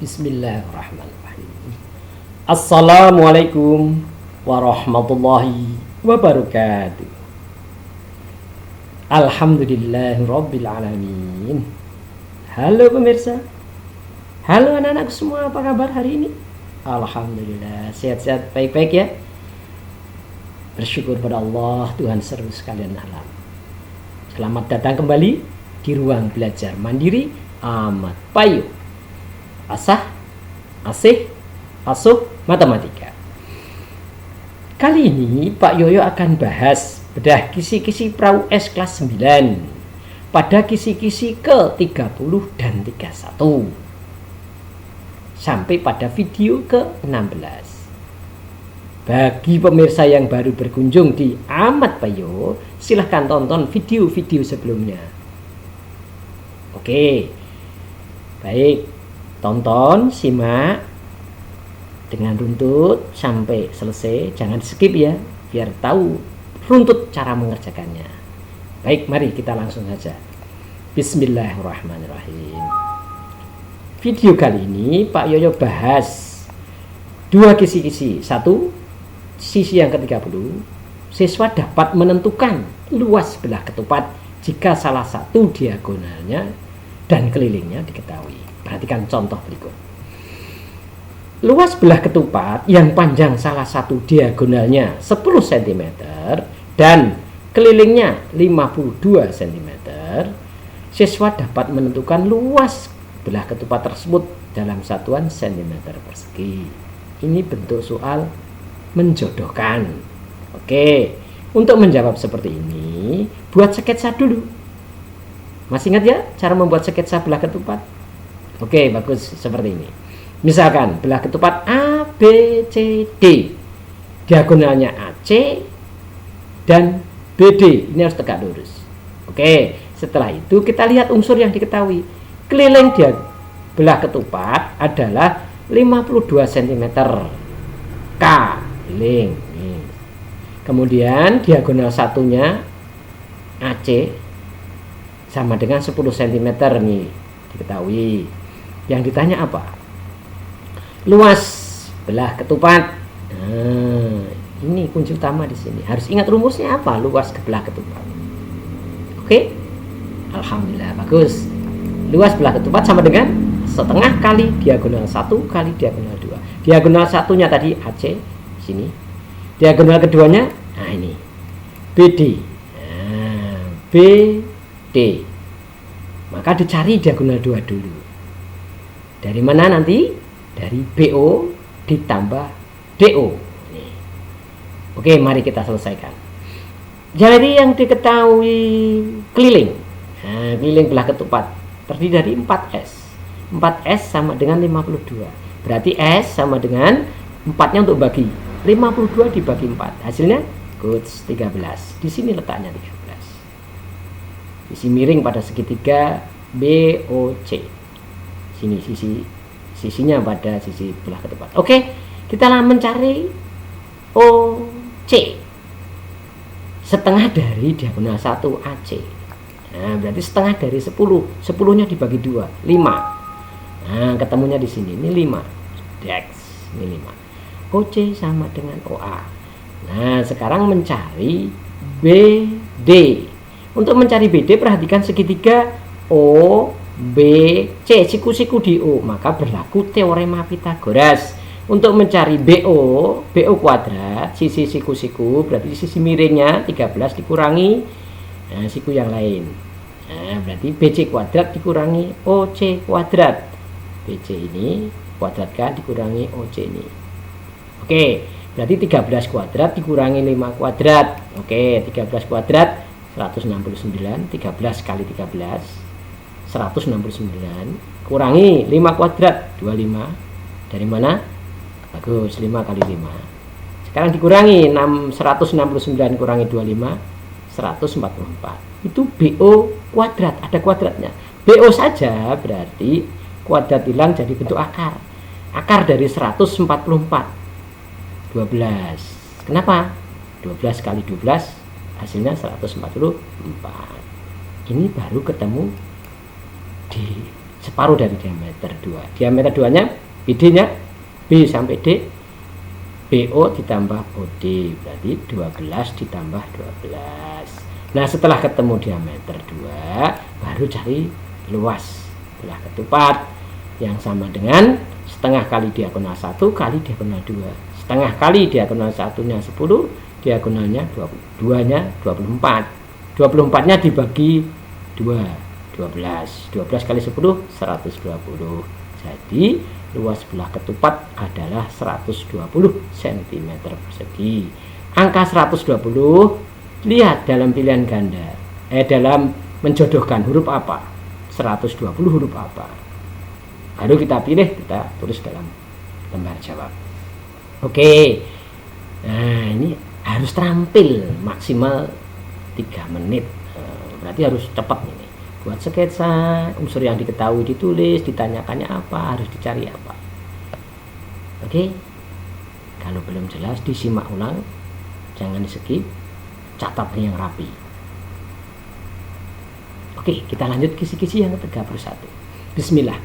Bismillahirrahmanirrahim. Assalamualaikum warahmatullahi wabarakatuh. Alhamdulillahirabbil alamin. Halo pemirsa. Halo anak-anakku semua, apa kabar hari ini? Alhamdulillah, sehat-sehat, baik-baik ya. Bersyukur pada Allah, Tuhan seru sekalian alam. Selamat datang kembali di ruang belajar mandiri Ahmad Payo. Asah, asih, asuh, matematika. Kali ini Pak Yoyo akan bahas bedah kisi-kisi Prau S kelas 9 pada kisi-kisi ke-30 dan 31 sampai pada video ke-16. Bagi pemirsa yang baru berkunjung di Ahmad Payo, silahkan tonton video-video sebelumnya. Oke, baik. Tonton, simak dengan runtut sampai selesai, jangan skip ya, biar tahu runtut cara mengerjakannya. Baik, mari kita langsung saja. Bismillahirrahmanirrahim. Video kali ini Pak Yoyo bahas dua kisi-kisi. Satu, sisi yang ke-30, siswa dapat menentukan luas belah ketupat jika salah satu diagonalnya dan kelilingnya diketahui. Perhatikan contoh berikut. Luas belah ketupat yang panjang salah satu diagonalnya 10 cm dan kelilingnya 52 cm. Siswa dapat menentukan luas belah ketupat tersebut dalam satuan cm persegi. Ini bentuk soal menjodohkan. Oke, untuk menjawab seperti ini, buat sketsa dulu. Masih ingat ya cara membuat sketsa belah ketupat? Oke, bagus, seperti ini. Misalkan belah ketupat A, B, C, D. Diagonalnya AC dan BD. Ini harus tegak lurus. Oke, setelah itu kita lihat unsur yang diketahui. Keliling dia belah ketupat adalah 52 cm. K, keliling. Kemudian diagonal satunya AC sama dengan 10 cm nih, diketahui. Yang ditanya apa? Luas belah ketupat. Nah, ini kunci utama di sini. Harus ingat rumusnya apa? Luas belah ketupat. Oke? Alhamdulillah, bagus. Luas belah ketupat sama dengan setengah kali diagonal 1 kali diagonal 2. Diagonal satunya tadi AC sini. Diagonal keduanya, nah ini BD. Nah, BD. Maka dicari diagonal 2 dulu. Dari mana nanti? Dari BO ditambah DO. Nih. Oke, mari kita selesaikan. Jadi yang diketahui keliling. Nah, keliling belah ketupat terdiri dari 4S. 4S sama dengan 52. Berarti S sama dengan 4-nya untuk bagi. 52 dibagi 4. Hasilnya Guts 13. Di sini letaknya 13. Sisi miring pada segitiga BOC. Sini sisinya pada sisi belah ketupat. Oke, kita mencari OC. Setengah dari diagonal 1 AC. Nah, berarti setengah dari 10. 10-nya dibagi 2, 5. Nah, ketemunya di sini. Ini 5. Dex, ini 5. OC sama dengan OA. Nah, sekarang mencari BD. Untuk mencari BD, perhatikan segitiga O B, C, siku-siku di O, maka berlaku teorema Pitagoras. Untuk mencari BO, BO kuadrat, sisi siku-siku, berarti sisi miringnya 13 dikurangi siku yang lain. Nah, berarti BC kuadrat dikurangi OC kuadrat. BC ini kuadratkan dikurangi OC ini. Oke, berarti 13 kuadrat dikurangi 5 kuadrat. Oke, 13 kuadrat 169, 13 kali 13 169 kurangi 5 kuadrat 25. Dari mana? Bagus, 5 kali 5. Sekarang dikurangi 169 kurangi 25 144. Itu BO kuadrat, ada kuadratnya. BO saja berarti kuadrat hilang jadi bentuk akar. Akar dari 144 12. Kenapa? 12 kali 12 hasilnya 144. Ini baru ketemu di separuh dari diameter 2. Diameter 2-nya BD-nya B sampai D, BO ditambah OD, berarti 12 ditambah 12. Nah, setelah ketemu diameter 2, baru cari luas belah ketupat yang sama dengan setengah kali diagonal 1 kali diagonal 2. Setengah kali diagonal 1-nya 10, diagonalnya 2-nya 24. 24-nya dibagi 2, 12. 12 kali 10, 120. Jadi, luas belah ketupat adalah 120 cm persegi. Angka 120, lihat dalam pilihan ganda. Dalam menjodohkan huruf apa? 120 huruf apa? Baru kita pilih, kita tulis dalam lembar jawab. Oke. Nah, ini harus terampil maksimal 3 menit. Berarti harus cepat ini. Buat sketsa, unsur yang diketahui ditulis, ditanyakannya apa, harus dicari apa. Oke. Kalau belum jelas disimak ulang, jangan di-skip, catat yang rapi. Oke, kita lanjut kisi-kisi yang ke-31. Bismillah.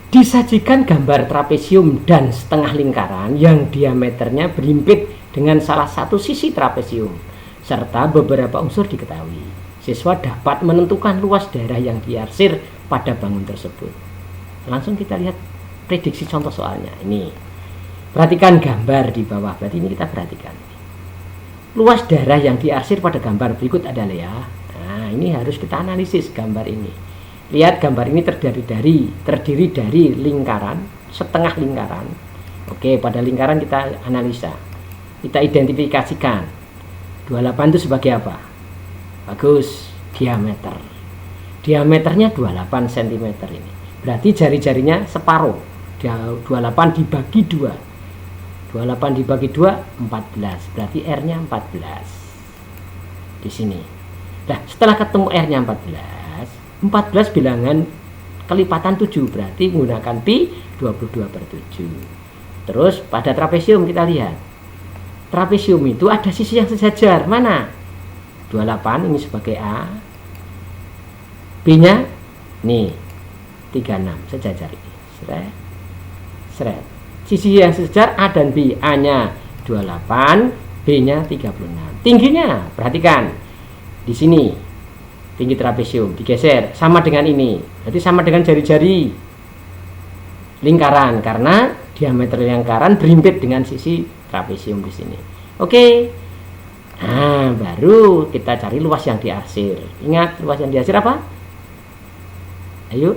Disajikan gambar trapesium dan setengah lingkaran yang diameternya berhimpit dengan salah satu sisi trapesium, serta beberapa unsur diketahui. Siswa dapat menentukan luas daerah yang diarsir pada bangun tersebut. Langsung kita lihat prediksi contoh soalnya. Ini, perhatikan gambar di bawah. Berarti ini kita perhatikan. Luas daerah yang diarsir pada gambar berikut adalah ya. Nah, ini harus kita analisis gambar ini. Lihat gambar ini terdiri dari lingkaran, setengah lingkaran. Oke, pada lingkaran kita analisa. Kita identifikasikan. 28 itu sebagai apa? Bagus, diameter. Diameternya 28 cm ini. Berarti jari-jarinya separuh. 28 dibagi 2. 28 dibagi 2, 14. Berarti R-nya 14. Di sini. Nah, setelah ketemu R-nya 14 bilangan kelipatan 7. Berarti menggunakan pi 22/7. Terus pada trapesium kita lihat. Trapesium itu ada sisi yang sejajar. Mana? 28 ini sebagai A, B-nya nih 36 sejajar ini. Seret. Sisi yang sejajar A dan B, A-nya 28, B-nya 36. Tingginya perhatikan di sini. Tinggi trapesium digeser sama dengan ini. Berarti sama dengan jari-jari lingkaran karena diameter lingkaran berhimpit dengan sisi trapesium di sini. Oke. Nah, baru kita cari luas yang diarsir. Ingat luas yang diarsir apa? Ayo.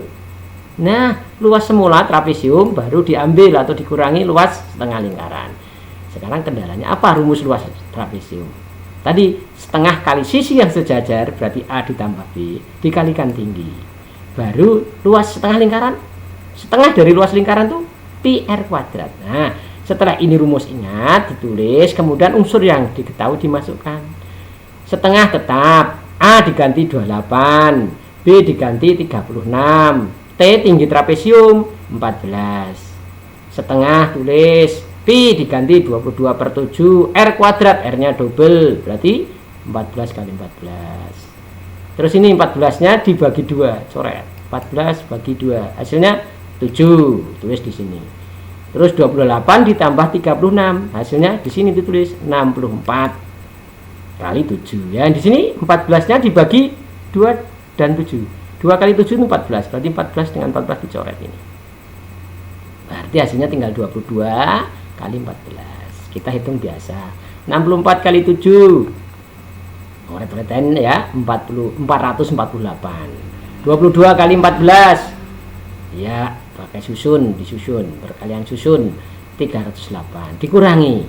Nah, luas semula trapesium baru diambil atau dikurangi luas setengah lingkaran. Sekarang kendalanya apa rumus luas trapesium? Tadi setengah kali sisi yang sejajar berarti A ditambah B dikalikan tinggi. Baru luas setengah lingkaran. Setengah dari luas lingkaran tuh pi R kuadrat. Nah, setelah ini rumus ingat, ditulis, kemudian unsur yang diketahui dimasukkan. Setengah tetap, A diganti 28, B diganti 36, T tinggi trapesium 14. Setengah tulis, P diganti 22/7, R kuadrat, R-nya double, berarti 14 kali 14. Terus ini 14-nya dibagi 2, coret. 14 bagi 2, hasilnya 7, tulis di sini. Terus 28 ditambah 36, hasilnya di sini ditulis 64 kali 7. Ya, di sini 14-nya dibagi 2 dan 7. 2 kali 7 itu 14, berarti 14 dengan 14 dicoret ini. Berarti hasilnya tinggal 22 kali 14. Kita hitung biasa. 64 kali 7. Coret-coretan ya, 448. 22 kali 14. Ya, pakai disusun, perkalian susun 308 dikurangi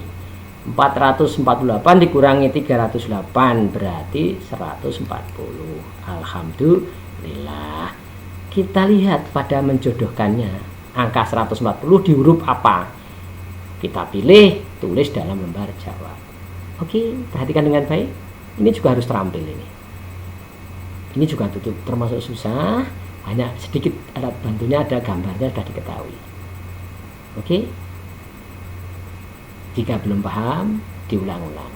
448 dikurangi 308 berarti 140. Alhamdulillah. Kita lihat pada menjodohkannya angka 140 di huruf apa, kita pilih, tulis dalam lembar jawab. Oke, perhatikan dengan baik. Ini juga harus terampil ini juga tutup termasuk susah. Hanya sedikit alat bantunya, ada gambarnya sudah diketahui. Oke. Jika belum paham, diulang-ulang.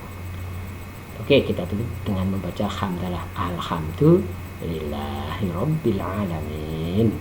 Oke, kita tutup dengan membaca hamdalah alhamdulillahirabbil alamin.